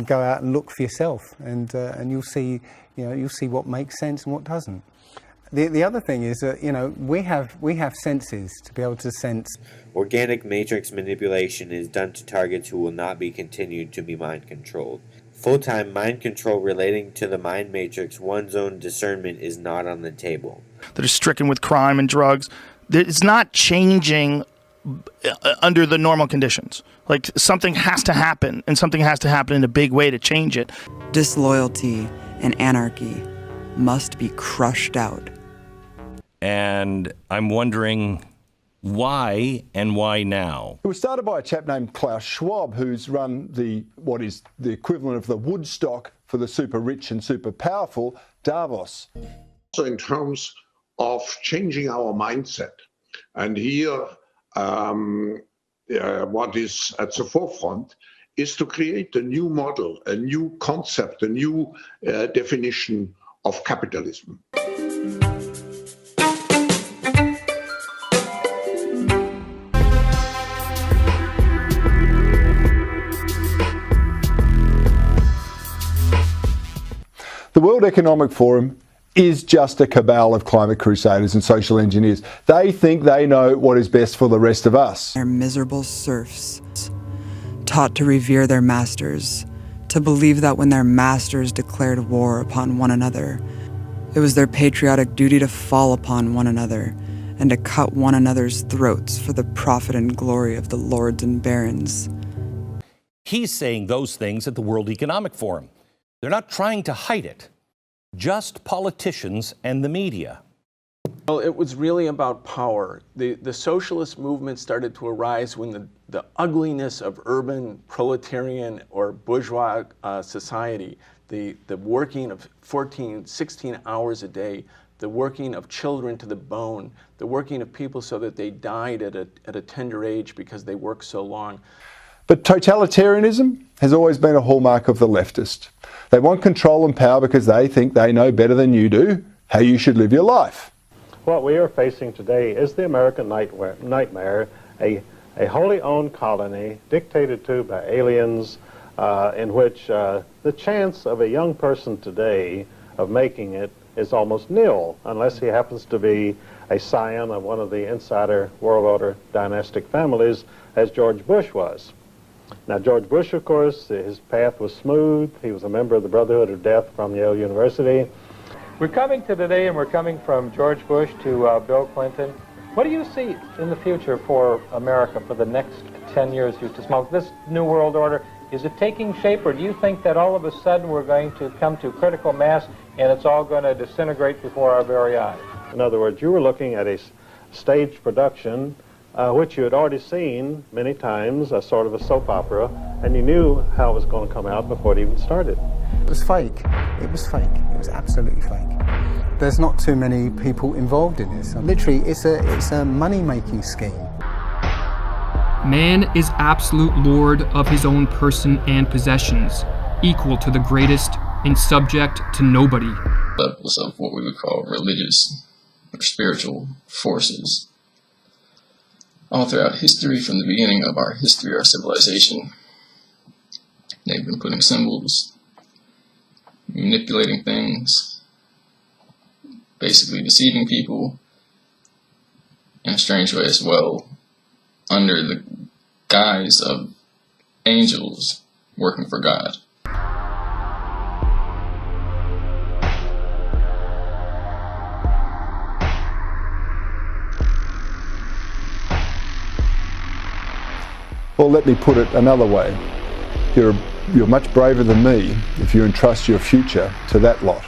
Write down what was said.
Go out and look for yourself, and you'll see, you'll see what makes sense and what doesn't. The other thing is that, we have senses to be able to sense. Organic matrix manipulation is done to targets who will not be continued to be mind controlled. Full-time mind control relating to the mind matrix, one's own discernment is not on the table. That are stricken with crime and drugs. It's not changing under the normal conditions. Like, something has to happen, and something has to happen in a big way to change it. Disloyalty and anarchy must be crushed out. And I'm wondering why and why now? It was started by a chap named Klaus Schwab, who's run what is the equivalent of the Woodstock for the super rich and super powerful, Davos. So in terms of changing our mindset, and here what is at the forefront is to create a new model, a new concept, a new definition of capitalism. The World Economic Forum is just a cabal of climate crusaders and social engineers. They think they know what is best for the rest of us. They're miserable serfs, taught to revere their masters, to believe that when their masters declared war upon one another, it was their patriotic duty to fall upon one another and to cut one another's throats for the profit and glory of the lords and barons. He's saying those things at the World Economic Forum. They're not trying to hide it. Just politicians and the media. Well, it was really about power. The socialist movement started to arise when the ugliness of urban proletarian or bourgeois society, the working of 14, 16 hours a day, the working of children to the bone, the working of people so that they died at a tender age because they worked so long. But totalitarianism has always been a hallmark of the leftist. They want control and power because they think they know better than you do how you should live your life. What we are facing today is the American nightmare, a wholly owned colony dictated to by aliens, in which the chance of a young person today of making it is almost nil, unless he happens to be a scion of one of the insider world order dynastic families, as George Bush was. Now, George Bush, of course, his path was smooth. He was a member of the Brotherhood of Death from Yale University. We're coming to today, and we're coming from George Bush to Bill Clinton. What do you see in the future for America for the next 10 years, Eustace Smoke? This new world order, is it taking shape, or do you think that all of a sudden we're going to come to critical mass and it's all going to disintegrate before our very eyes? In other words, you were looking at a staged production which you had already seen many times, a sort of a soap opera, and you knew how it was going to come out before it even started. It was fake. It was fake. It was absolutely fake. There's not too many people involved in this. Literally, it's a money-making scheme. Man is absolute lord of his own person and possessions, equal to the greatest and subject to nobody. Levels of what we would call religious or spiritual forces. All throughout history, from the beginning of our history, our civilization, they've been putting symbols, manipulating things, basically deceiving people in a strange way as well, under the guise of angels working for God. Well, let me put it another way. You're much braver than me if you entrust your future to that lot.